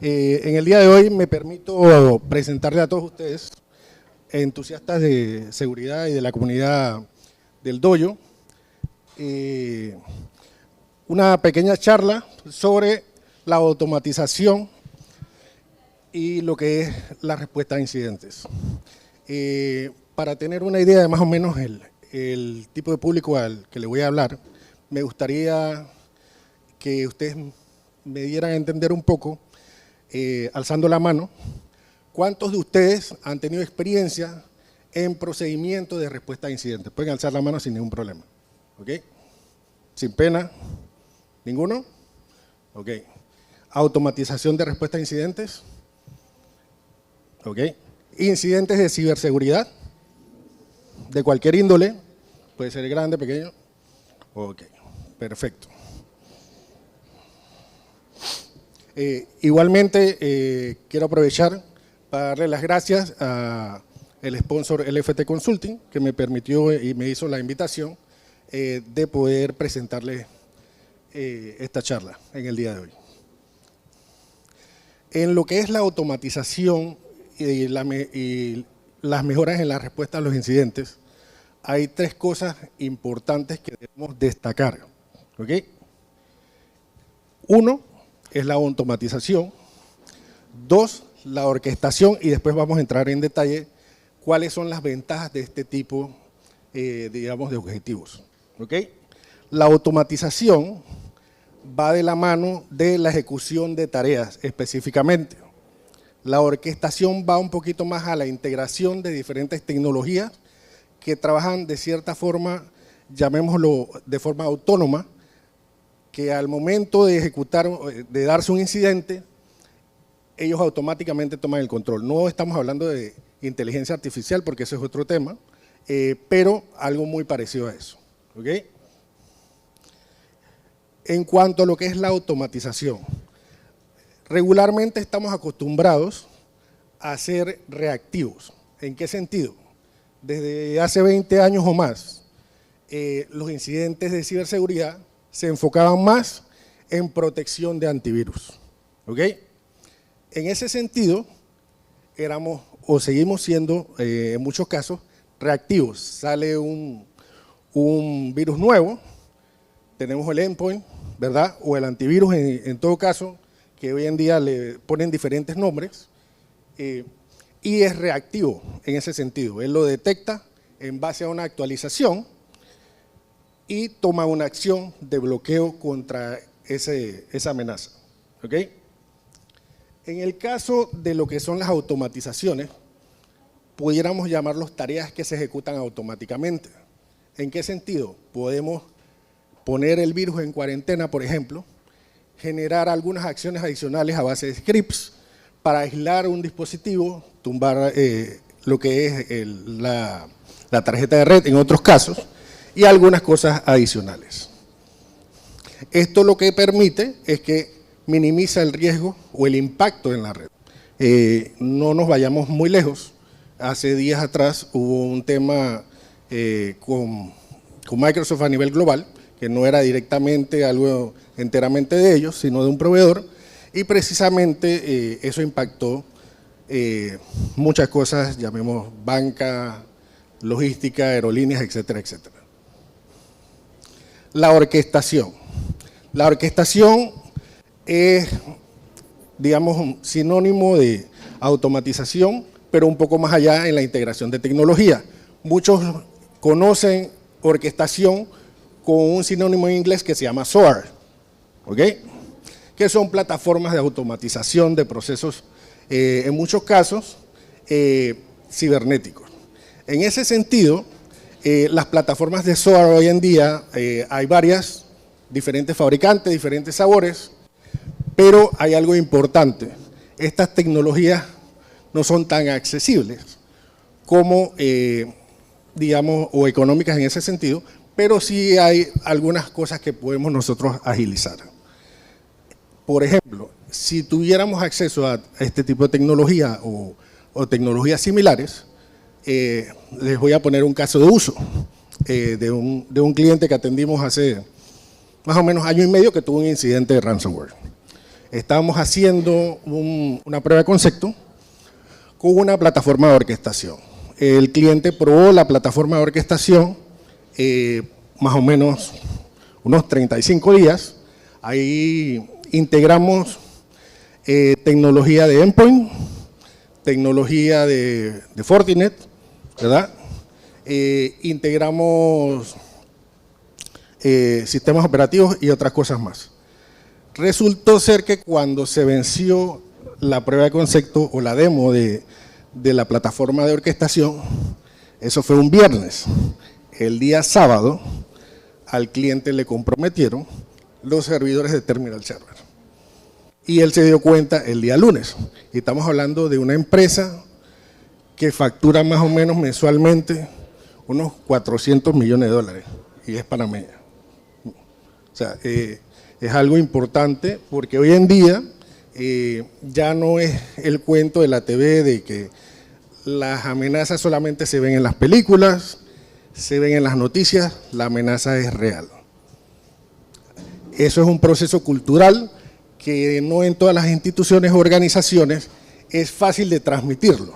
En el día de hoy me permito presentarle a todos ustedes, entusiastas de seguridad y de la comunidad del dojo, una pequeña charla sobre la automatización y lo que es la respuesta a incidentes. Para tener una idea de más o menos el tipo de público al que le voy a hablar, me gustaría que ustedes me dieran a entender un poco, alzando la mano, ¿cuántos de ustedes han tenido experiencia en procedimiento de respuesta a incidentes? Pueden alzar la mano sin ningún problema. ¿Ok? Sin pena. ¿Ninguno? Ok. Automatización de respuesta a incidentes. Ok. Incidentes de ciberseguridad, de cualquier índole, puede ser grande, pequeño. Ok, perfecto. Igualmente, quiero aprovechar para darle las gracias al sponsor LFT Consulting, que me permitió y me hizo la invitación de poder presentarle esta charla en el día de hoy. En lo que es la automatización y las mejoras en la respuesta a los incidentes, hay tres cosas importantes que debemos destacar. ¿Ok? Uno es la automatización. Dos, la orquestación, y después vamos a entrar en detalle cuáles son las ventajas de este tipo, digamos, de objetivos. ¿Ok? La automatización va de la mano de la ejecución de tareas específicamente. La orquestación va un poquito más a la integración de diferentes tecnologías que trabajan de cierta forma, llamémoslo de forma autónoma, que al momento de ejecutar, de darse un incidente, ellos automáticamente toman el control. No estamos hablando de inteligencia artificial porque ese es otro tema, pero algo muy parecido a eso. ¿Ok? En cuanto a lo que es la automatización, regularmente estamos acostumbrados a ser reactivos. ¿En qué sentido? Desde hace 20 años o más, los incidentes de ciberseguridad se enfocaban más en protección de antivirus. ¿Ok? En ese sentido, éramos o seguimos siendo, en muchos casos, reactivos. Sale un virus nuevo, tenemos el endpoint, ¿verdad? O el antivirus en todo caso, que hoy en día le ponen diferentes nombres, y es reactivo en ese sentido. Él lo detecta en base a una actualización y toma una acción de bloqueo contra esa amenaza. ¿Ok? En el caso de lo que son las automatizaciones, pudiéramos llamarlos tareas que se ejecutan automáticamente. ¿En qué sentido? Podemos poner el virus en cuarentena, por ejemplo, generar algunas acciones adicionales a base de scripts para aislar un dispositivo, tumbar lo que es la tarjeta de red en otros casos y algunas cosas adicionales. Esto lo que permite es que minimiza el riesgo o el impacto en la red. No nos vayamos muy lejos. Hace días atrás hubo un tema con Microsoft a nivel global, que no era directamente algo enteramente de ellos, sino de un proveedor, y precisamente eso impactó muchas cosas, llamemos banca, logística, aerolíneas, etcétera, etcétera. La orquestación. La orquestación es, digamos, sinónimo de automatización, pero un poco más allá en la integración de tecnología. Muchos conocen orquestación con un sinónimo en inglés que se llama SOAR, ¿ok? Que son plataformas de automatización de procesos, en muchos casos, cibernéticos. En ese sentido, las plataformas de SOAR hoy en día, hay varias, diferentes fabricantes, diferentes sabores, pero hay algo importante. Estas tecnologías no son tan accesibles como, digamos, o económicas en ese sentido, pero sí hay algunas cosas que podemos nosotros agilizar. Por ejemplo, si tuviéramos acceso a este tipo de tecnología o tecnologías similares, les voy a poner un caso de uso de un cliente que atendimos hace más o menos año y medio que tuvo un incidente de ransomware. estábamos haciendo una prueba de concepto con una plataforma de orquestación. El cliente probó la plataforma de orquestación más o menos unos 35 días. Ahí integramos tecnología de endpoint, tecnología de Fortinet, ¿verdad? Integramos sistemas operativos y otras cosas más. Resultó ser que cuando se venció la prueba de concepto o la demo de la plataforma de orquestación, eso fue un viernes. El día sábado al cliente le comprometieron los servidores de Terminal Server. Y él se dio cuenta el día lunes. Y estamos hablando de una empresa que factura más o menos mensualmente unos 400 millones de dólares y es panameña. O sea, es algo importante porque hoy en día ya no es el cuento de la TV de que las amenazas solamente se ven en las películas, se ven en las noticias, la amenaza es real. Eso es un proceso cultural que no en todas las instituciones o organizaciones es fácil de transmitirlo,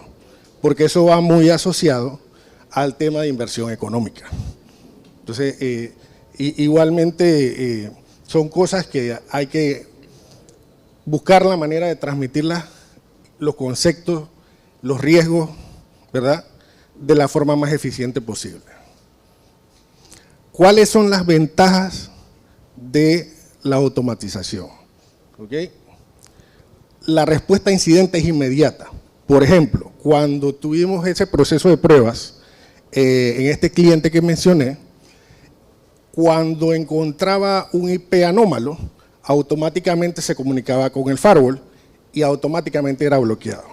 porque eso va muy asociado al tema de inversión económica. Entonces, igualmente son cosas que hay que buscar la manera de transmitirlas, los conceptos, los riesgos, ¿verdad?, de la forma más eficiente posible. ¿Cuáles son las ventajas de la automatización? ¿Okay? La respuesta a incidentes es inmediata. Por ejemplo, cuando tuvimos ese proceso de pruebas en este cliente que mencioné, cuando encontraba un IP anómalo, automáticamente se comunicaba con el firewall y automáticamente era bloqueado.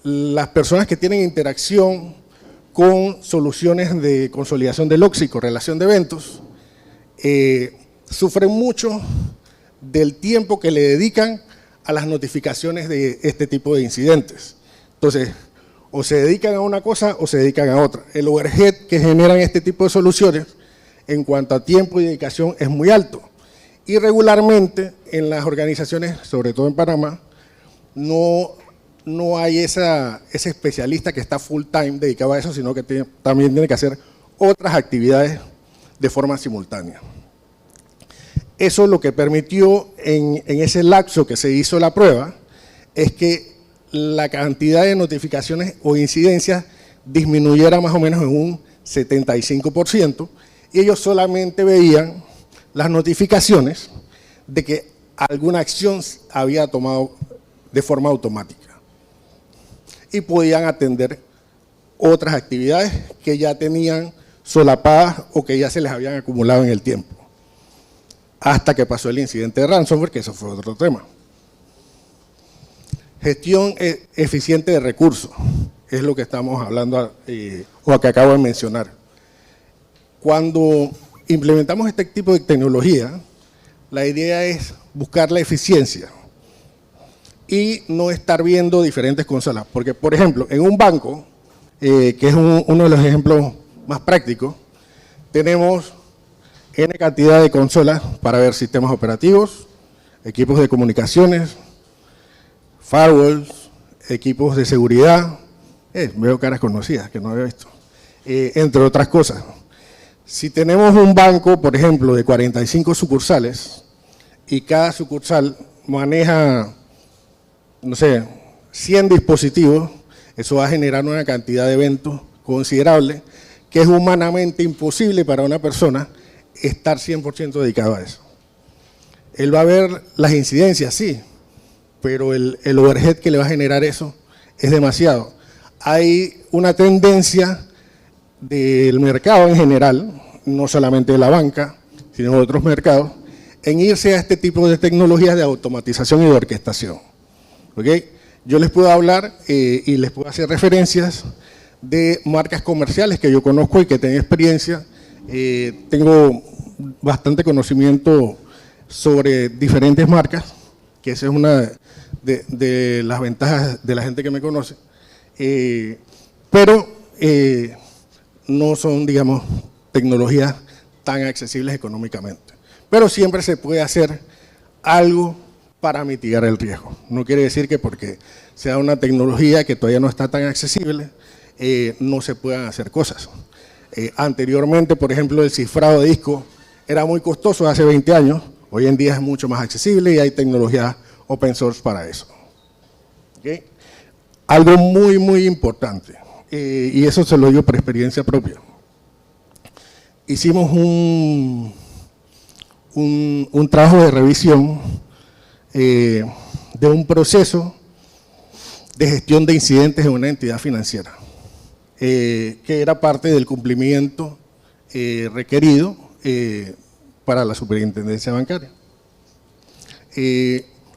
Las personas que tienen interacción con soluciones de consolidación de logs y correlación de eventos sufren mucho del tiempo que le dedican a las notificaciones de este tipo de incidentes. Entonces, o se dedican a una cosa o se dedican a otra. El overhead que generan este tipo de soluciones en cuanto a tiempo y dedicación es muy alto. Y regularmente en las organizaciones, sobre todo en Panamá, no hay ese especialista que está full time dedicado a eso, sino que también tiene que hacer otras actividades de forma simultánea. Eso lo que permitió en ese lapso que se hizo la prueba es que la cantidad de notificaciones o incidencias disminuyera más o menos en un 75%, y ellos solamente veían las notificaciones de que alguna acción había tomado de forma automática y podían atender otras actividades que ya tenían solapadas o que ya se les habían acumulado en el tiempo, hasta que pasó el incidente de ransomware, que eso fue otro tema. Gestión eficiente de recursos, es lo que estamos hablando o que acabo de mencionar. Cuando implementamos este tipo de tecnología, la idea es buscar la eficiencia y no estar viendo diferentes consolas. Porque, por ejemplo, en un banco, que es uno de los ejemplos más prácticos, tenemos N cantidad de consolas para ver sistemas operativos, equipos de comunicaciones, firewalls, equipos de seguridad, veo caras conocidas que no había visto, entre otras cosas. Si tenemos un banco, por ejemplo, de 45 sucursales y cada sucursal maneja, no sé, 100 dispositivos, eso va a generar una cantidad de eventos considerable que es humanamente imposible para una persona estar 100% dedicado a eso. Él va a ver las incidencias, sí, pero el overhead que le va a generar eso es demasiado. Hay una tendencia del mercado en general, no solamente de la banca, sino de otros mercados, en irse a este tipo de tecnologías de automatización y de orquestación. ¿Okay? Yo les puedo hablar y les puedo hacer referencias de marcas comerciales que yo conozco y que tengo experiencia. Tengo bastante conocimiento sobre diferentes marcas, que esa es una de las ventajas de la gente que me conoce, pero no son, digamos, tecnologías tan accesibles económicamente. Pero siempre se puede hacer algo para mitigar el riesgo. No quiere decir que porque sea una tecnología que todavía no está tan accesible, no se puedan hacer cosas. Anteriormente, por ejemplo, el cifrado de disco era muy costoso hace 20 años, hoy en día es mucho más accesible y hay tecnología open source para eso. ¿Okay? Algo muy importante, y eso se lo digo por experiencia propia. Hicimos un trabajo de revisión de un proceso de gestión de incidentes en una entidad financiera, que era parte del cumplimiento requerido para la superintendencia bancaria.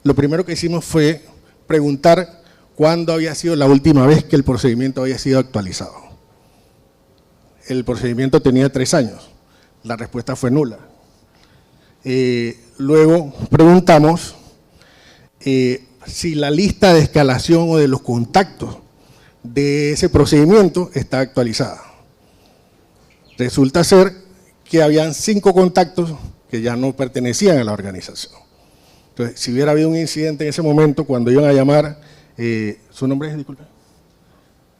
Lo primero que hicimos fue preguntar cuándo había sido la última vez que el procedimiento había sido actualizado. El procedimiento tenía 3 años, la respuesta fue nula. Luego preguntamos si la lista de escalación o de los contactos de ese procedimiento está actualizada. Resulta ser que habían 5 contactos que ya no pertenecían a la organización. Entonces, si hubiera habido un incidente en ese momento, cuando iban a llamar, ¿su nombre es? Disculpe.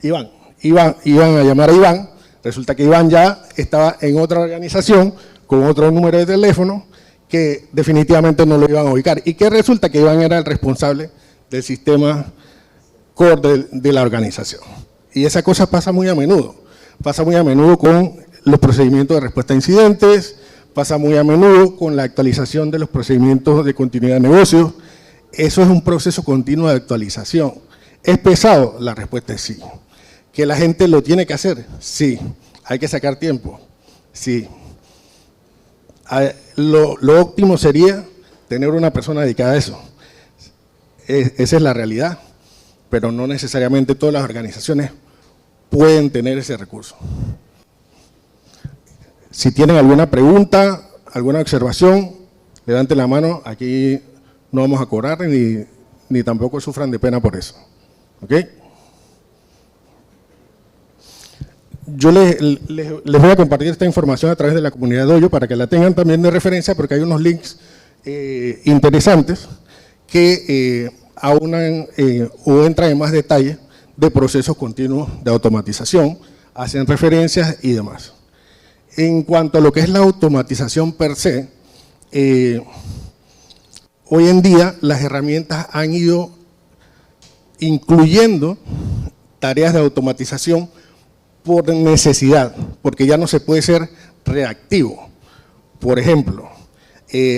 Iván. Iban a llamar a Iván, resulta que Iván ya estaba en otra organización con otro número de teléfono que definitivamente no lo iban a ubicar. Y que resulta que Iván era el responsable del sistema core de la organización. Y esa cosa pasa muy a menudo. Pasa muy a menudo con los procedimientos de respuesta a incidentes, pasa muy a menudo con la actualización de los procedimientos de continuidad de negocios. Eso es un proceso continuo de actualización. ¿Es pesado? La respuesta es sí. ¿Que la gente lo tiene que hacer? Sí. ¿Hay que sacar tiempo? Sí. Lo óptimo sería tener una persona dedicada a eso. Esa es la realidad, pero no necesariamente todas las organizaciones pueden tener ese recurso. Si tienen alguna pregunta, alguna observación, levanten la mano. Aquí no vamos a cobrar ni tampoco sufran de pena por eso. ¿Ok? Yo les voy a compartir esta información a través de la comunidad de Dojo para que la tengan también de referencia, porque hay unos links interesantes que aunan o entran en más detalle de procesos continuos de automatización, hacen referencias y demás. En cuanto a lo que es la automatización per se, hoy en día las herramientas han ido incluyendo tareas de automatización por necesidad, porque ya no se puede ser reactivo. Por ejemplo,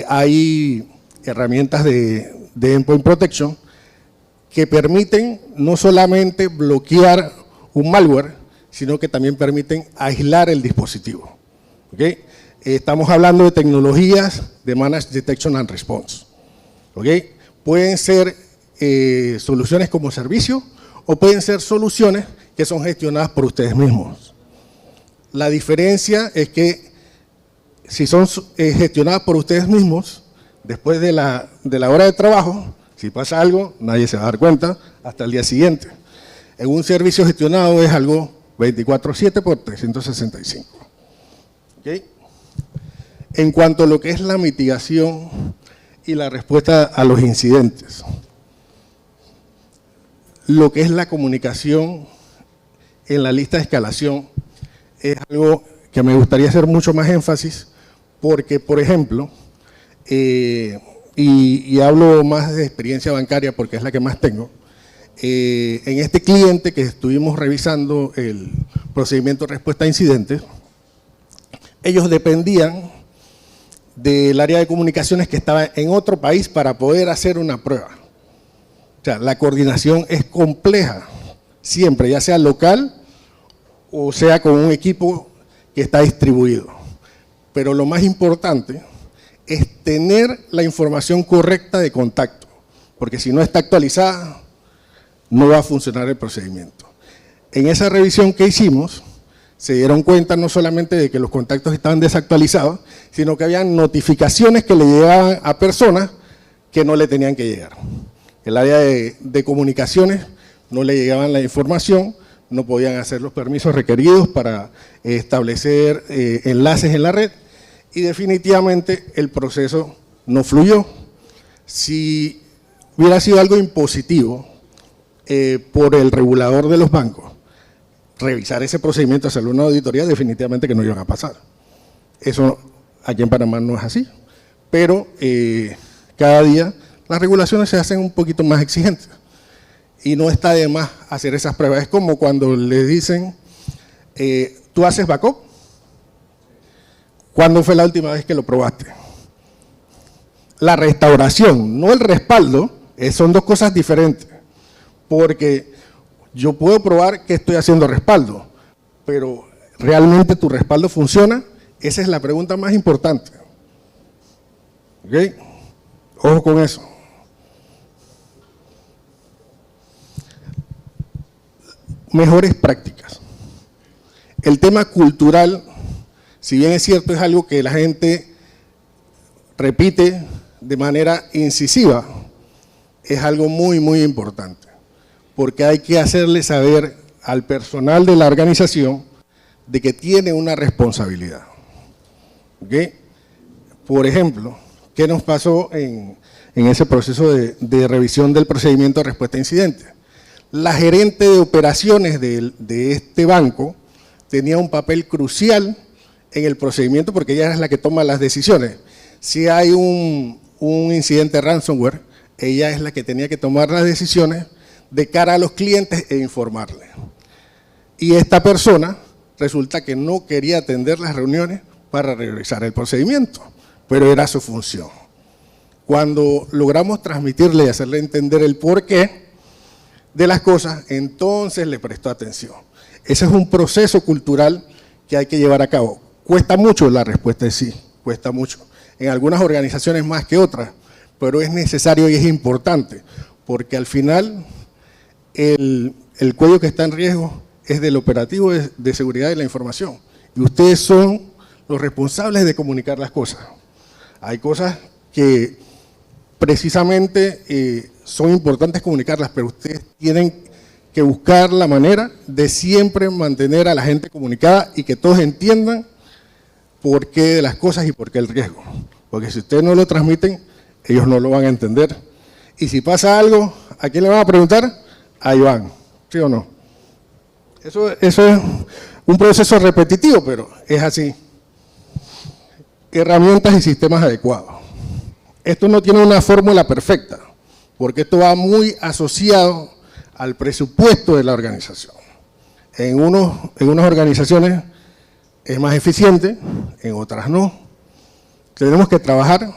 hay herramientas de Endpoint Protection que permiten no solamente bloquear un malware, sino que también permiten aislar el dispositivo. ¿Okay? Estamos hablando de tecnologías de Managed Detection and Response. ¿Okay? Pueden ser soluciones como servicio o pueden ser soluciones que son gestionadas por ustedes mismos. La diferencia es que si son gestionadas por ustedes mismos, después de la hora de trabajo, si pasa algo, nadie se va a dar cuenta hasta el día siguiente. En un servicio gestionado es algo 24/7 por 365. ¿Okay? En cuanto a lo que es la mitigación y la respuesta a los incidentes, lo que es la comunicación en la lista de escalación es algo que me gustaría hacer mucho más énfasis, porque, por ejemplo, y hablo más de experiencia bancaria porque es la que más tengo, en este cliente que estuvimos revisando el procedimiento de respuesta a incidentes, ellos dependían del área de comunicaciones que estaba en otro país para poder hacer una prueba. O sea, la coordinación es compleja, siempre, ya sea local o sea con un equipo que está distribuido. Pero lo más importante es tener la información correcta de contacto, porque si no está actualizada, no va a funcionar el procedimiento. En esa revisión que hicimos, se dieron cuenta no solamente de que los contactos estaban desactualizados, sino que había notificaciones que le llegaban a personas que no le tenían que llegar. El área de comunicaciones no le llegaban la información, no podían hacer los permisos requeridos para establecer enlaces en la red y definitivamente el proceso no fluyó. Si hubiera sido algo impositivo por el regulador de los bancos, revisar ese procedimiento, hacerle una auditoría, definitivamente que no iban a pasar. Eso aquí en Panamá no es así, pero cada día las regulaciones se hacen un poquito más exigentes y no está de más hacer esas pruebas. Es como cuando le dicen, ¿tú haces backup? ¿Cuándo fue la última vez que lo probaste? La restauración, no el respaldo, son dos cosas diferentes, porque yo puedo probar que estoy haciendo respaldo, pero ¿realmente tu respaldo funciona? Esa es la pregunta más importante. ¿Ok? Ojo con eso. Mejores prácticas. El tema cultural, si bien es cierto, es algo que la gente repite de manera incisiva, es algo muy, muy importante, porque hay que hacerle saber al personal de la organización de que tiene una responsabilidad. ¿Okay? Por ejemplo, ¿qué nos pasó en ese proceso de revisión del procedimiento de respuesta a incidentes? La gerente de operaciones de este banco tenía un papel crucial en el procedimiento porque ella es la que toma las decisiones. Si hay un incidente ransomware, ella es la que tenía que tomar las decisiones de cara a los clientes e informarles. Y esta persona resulta que no quería atender las reuniones para revisar el procedimiento, pero era su función. Cuando logramos transmitirle y hacerle entender el porqué de las cosas, entonces le prestó atención. Ese es un proceso cultural que hay que llevar a cabo. Cuesta mucho, la respuesta es sí, cuesta mucho. En algunas organizaciones más que otras, pero es necesario y es importante, porque al final el cuello que está en riesgo es del operativo de seguridad de la información. Y ustedes son los responsables de comunicar las cosas. Hay cosas que precisamente son importantes comunicarlas, pero ustedes tienen que buscar la manera de siempre mantener a la gente comunicada y que todos entiendan por qué de las cosas y por qué el riesgo. Porque si ustedes no lo transmiten, ellos no lo van a entender. Y si pasa algo, ¿a quién le van a preguntar? A Iván, ¿sí o no? Eso es un proceso repetitivo, pero es así. Herramientas y sistemas adecuados. Esto no tiene una fórmula perfecta, porque esto va muy asociado al presupuesto de la organización. En unas organizaciones es más eficiente, en otras no. Tenemos que trabajar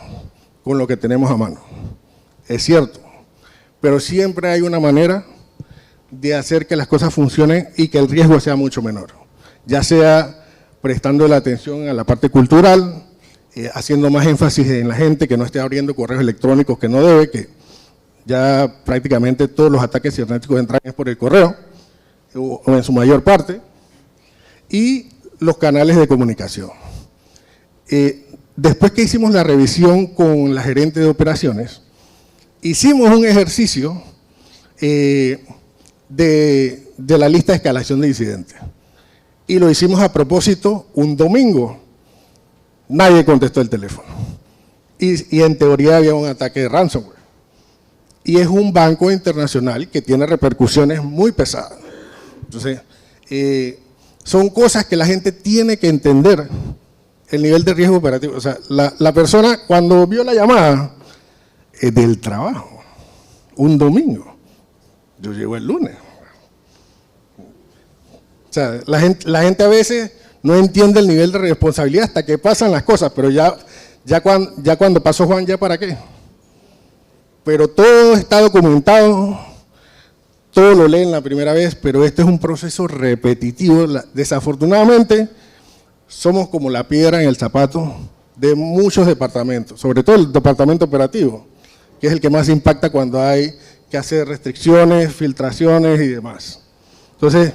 con lo que tenemos a mano, es cierto, pero siempre hay una manera de hacer que las cosas funcionen y que el riesgo sea mucho menor, ya sea prestando la atención a la parte cultural, haciendo más énfasis en la gente que no esté abriendo correos electrónicos que no debe, que ya prácticamente todos los ataques cibernéticos entran por el correo, o en su mayor parte, y los canales de comunicación. Después que hicimos la revisión con la gerente de operaciones, hicimos un ejercicio de la lista de escalación de incidentes. Y lo hicimos a propósito un domingo. Nadie contestó el teléfono. Y en teoría había un ataque de ransomware. Y es un banco internacional que tiene repercusiones muy pesadas. Entonces, son cosas que la gente tiene que entender el nivel de riesgo operativo. O sea, la persona cuando vio la llamada del trabajo, un domingo, yo llego el lunes. O sea, la gente a veces no entiende el nivel de responsabilidad hasta que pasan las cosas, pero ya cuando pasó Juan, ¿ya para qué? Pero todo está documentado, todo lo leen la primera vez, pero este es un proceso repetitivo. Desafortunadamente, somos como la piedra en el zapato de muchos departamentos, sobre todo el departamento operativo, que es el que más impacta cuando hay que hacer restricciones, filtraciones y demás. Entonces,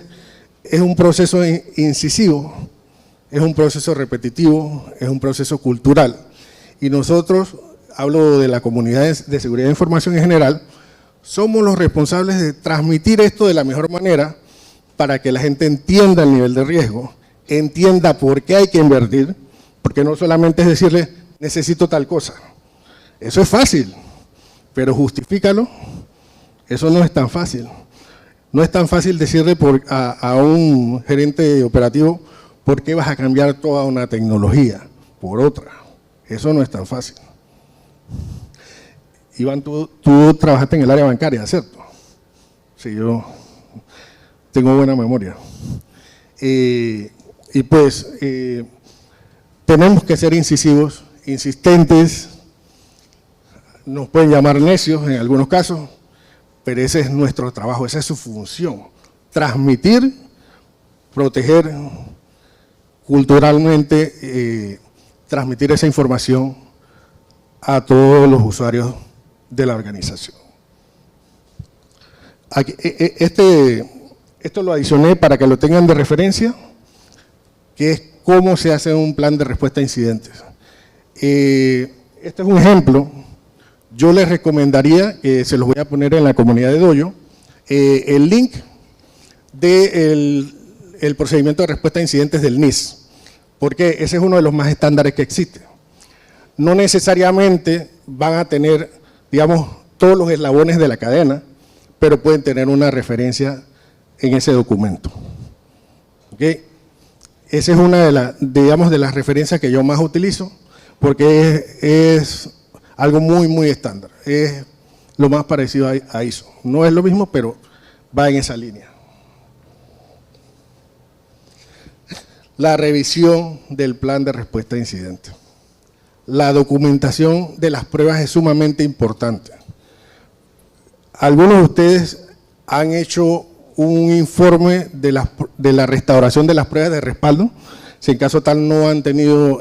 es un proceso incisivo, es un proceso repetitivo, es un proceso cultural. Y nosotros, hablo de la comunidad de seguridad de información en general, somos los responsables de transmitir esto de la mejor manera para que la gente entienda el nivel de riesgo, entienda por qué hay que invertir, porque no solamente es decirle, necesito tal cosa. Eso es fácil, pero justifícalo. Eso no es tan fácil. No es tan fácil decirle a un gerente operativo por qué vas a cambiar toda una tecnología por otra. Eso no es tan fácil. Iván, tú trabajaste en el área bancaria, ¿cierto? Sí, yo tengo buena memoria. Y pues tenemos que ser incisivos, insistentes, nos pueden llamar necios en algunos casos, pero ese es nuestro trabajo, esa es su función, transmitir, proteger culturalmente, transmitir esa información a todos los usuarios de la organización. Aquí, esto lo adicioné para que lo tengan de referencia, que es cómo se hace un plan de respuesta a incidentes. Este es un ejemplo. Yo les recomendaría, se los voy a poner en la comunidad de Dojo, el link del procedimiento de respuesta a incidentes del NIS, porque ese es uno de los más estándares que existe. No necesariamente van a tener, digamos, todos los eslabones de la cadena, pero pueden tener una referencia en ese documento. ¿Okay? Esa es una de las referencias que yo más utilizo, porque es algo muy estándar, es lo más parecido a ISO. No es lo mismo, pero va en esa línea. La revisión del plan de respuesta a incidentes. La documentación de las pruebas es sumamente importante. Algunos de ustedes han hecho un informe de la restauración de las pruebas de respaldo. Si en caso tal no han tenido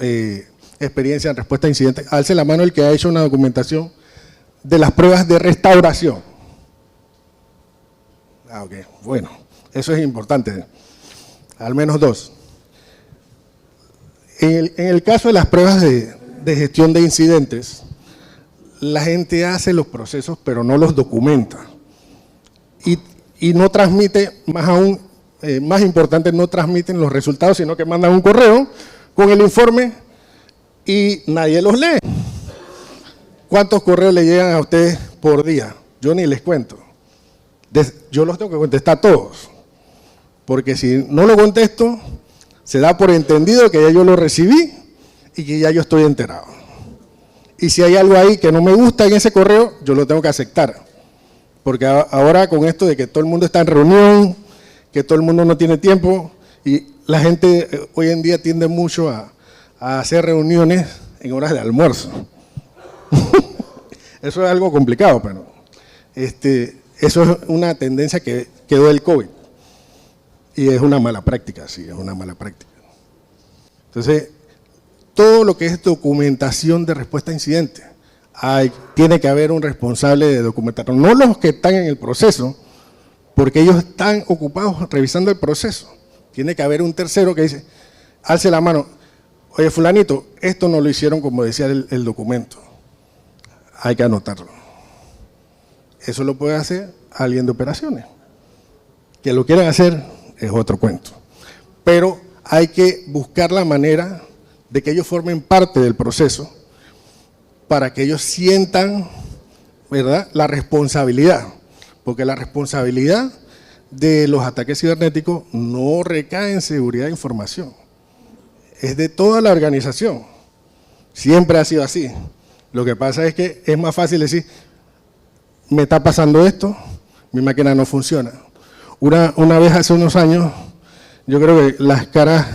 experiencia en respuesta a incidentes, alce la mano el que ha hecho una documentación de las pruebas de restauración. Ok, bueno, eso es importante, al menos 2. En el caso de las pruebas de gestión de incidentes, la gente hace los procesos, pero no los documenta. Y no transmite, más aún, más importante, no transmiten los resultados, sino que mandan un correo con el informe y nadie los lee. ¿Cuántos correos le llegan a ustedes por día? Yo ni les cuento. Yo los tengo que contestar todos, porque si no lo contesto, se da por entendido que ya yo lo recibí y que ya yo estoy enterado. Y si hay algo ahí que no me gusta en ese correo, yo lo tengo que aceptar. Porque ahora con esto de que todo el mundo está en reunión, que todo el mundo no tiene tiempo, y la gente hoy en día tiende mucho a hacer reuniones en horas de almuerzo. Eso es algo complicado, pero eso es una tendencia que quedó del COVID. Y es una mala práctica, sí, es una mala práctica. Entonces, todo lo que es documentación de respuesta a incidentes, tiene que haber un responsable de documentación, no los que están en el proceso, porque ellos están ocupados revisando el proceso. Tiene que haber un tercero que dice, alce la mano, oye fulanito, esto no lo hicieron como decía el documento, hay que anotarlo. Eso lo puede hacer alguien de operaciones. Que lo quieran hacer es otro cuento, pero hay que buscar la manera de que ellos formen parte del proceso para que ellos sientan, ¿verdad?, la responsabilidad, porque la responsabilidad de los ataques cibernéticos no recae en seguridad de información, es de toda la organización, siempre ha sido así. Lo que pasa es que es más fácil decir, me está pasando esto, mi máquina no funciona. Una vez hace unos años, yo creo que las caras,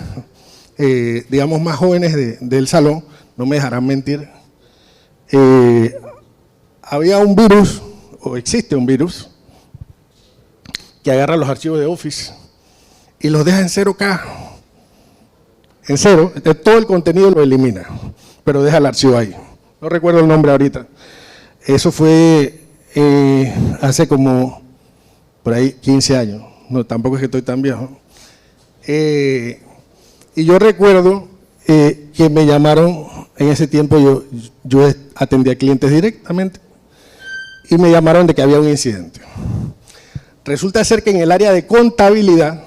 digamos, más jóvenes del salón, no me dejarán mentir, había un virus, o existe un virus, que agarra los archivos de Office y los deja en 0K, en cero, todo el contenido lo elimina, pero deja el archivo ahí. No recuerdo el nombre ahorita. Eso fue hace como, por ahí, 15 años, no, tampoco es que estoy tan viejo. Y yo recuerdo que me llamaron, en ese tiempo yo atendía clientes directamente, y me llamaron de que había un incidente. Resulta ser que en el área de contabilidad,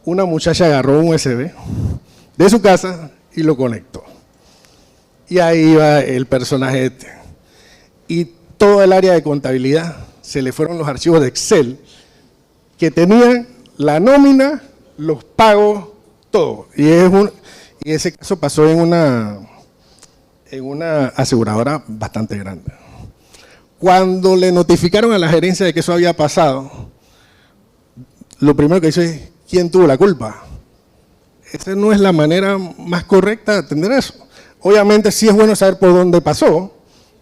una muchacha agarró un USB de su casa y lo conectó. Y ahí iba el personaje y todo el área de contabilidad se le fueron los archivos de Excel que tenían la nómina, los pagos, todo. Y ese caso pasó en una aseguradora bastante grande. Cuando le notificaron a la gerencia de que eso había pasado, lo primero que hizo es, ¿quién tuvo la culpa? Esa no es la manera más correcta de atender eso. Obviamente sí es bueno saber por dónde pasó,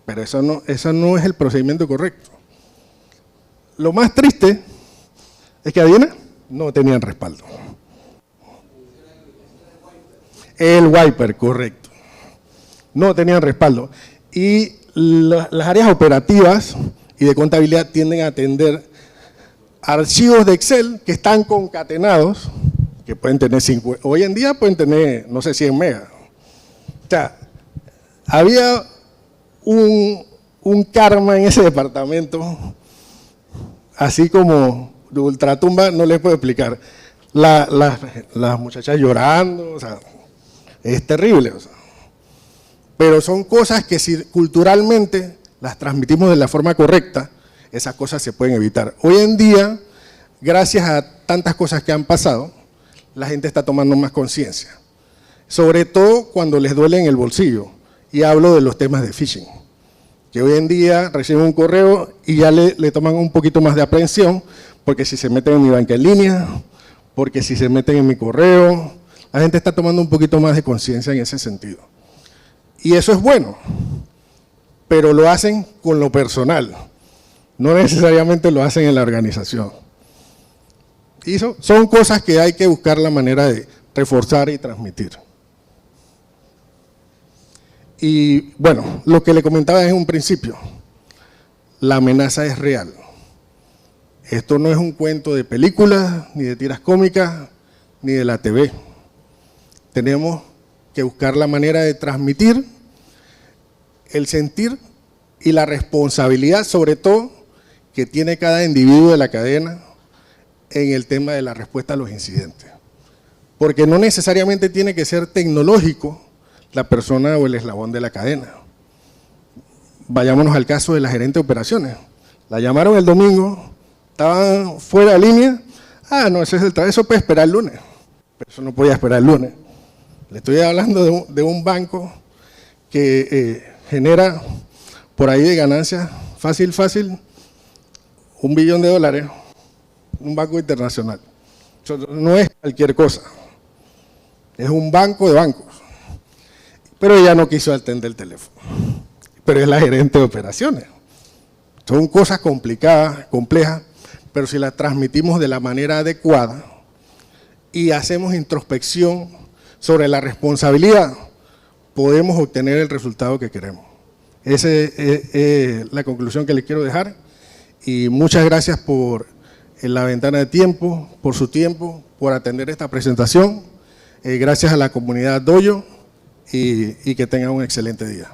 pero eso no es el procedimiento correcto. Lo más triste es que, adivina, no tenían respaldo. El wiper, correcto. No tenían respaldo. Y las áreas operativas y de contabilidad tienden a atender archivos de Excel que están concatenados, que pueden tener 50, hoy en día pueden tener, no sé, 100 megas. O sea, había un karma en ese departamento, así como de ultratumba, no les puedo explicar. Las muchachas llorando, o sea, es terrible. O sea. Pero son cosas que si culturalmente las transmitimos de la forma correcta, esas cosas se pueden evitar. Hoy en día, gracias a tantas cosas que han pasado, la gente está tomando más conciencia. Sobre todo cuando les duele en el bolsillo. Y hablo de los temas de phishing. Que hoy en día reciben un correo y ya le toman un poquito más de aprehensión, porque si se meten en mi banca en línea, porque si se meten en mi correo, la gente está tomando un poquito más de conciencia en ese sentido. Y eso es bueno, pero lo hacen con lo personal, no necesariamente lo hacen en la organización. Y son cosas que hay que buscar la manera de reforzar y transmitir. Y bueno, lo que le comentaba en un principio, la amenaza es real. Esto no es un cuento de películas, ni de tiras cómicas, ni de la TV. Tenemos que buscar la manera de transmitir el sentir y la responsabilidad, sobre todo, que tiene cada individuo de la cadena en el tema de la respuesta a los incidentes. Porque no necesariamente tiene que ser tecnológico la persona o el eslabón de la cadena. Vayámonos al caso de la gerente de operaciones. La llamaron el domingo, estaban fuera de línea. Ah, no, ese es el trabajo, eso puede esperar el lunes. Pero eso no podía esperar el lunes. Le estoy hablando de un banco que genera por ahí de ganancias fácil, $1 billón, un banco internacional. Eso no es cualquier cosa, es un banco de bancos. Pero ella no quiso atender el teléfono, pero es la gerente de operaciones. Son cosas complicadas, complejas, pero si las transmitimos de la manera adecuada y hacemos introspección sobre la responsabilidad, podemos obtener el resultado que queremos. Esa es la conclusión que les quiero dejar y muchas gracias por la ventana de tiempo, por su tiempo, por atender esta presentación. Gracias a la comunidad Doyo y que tengan un excelente día.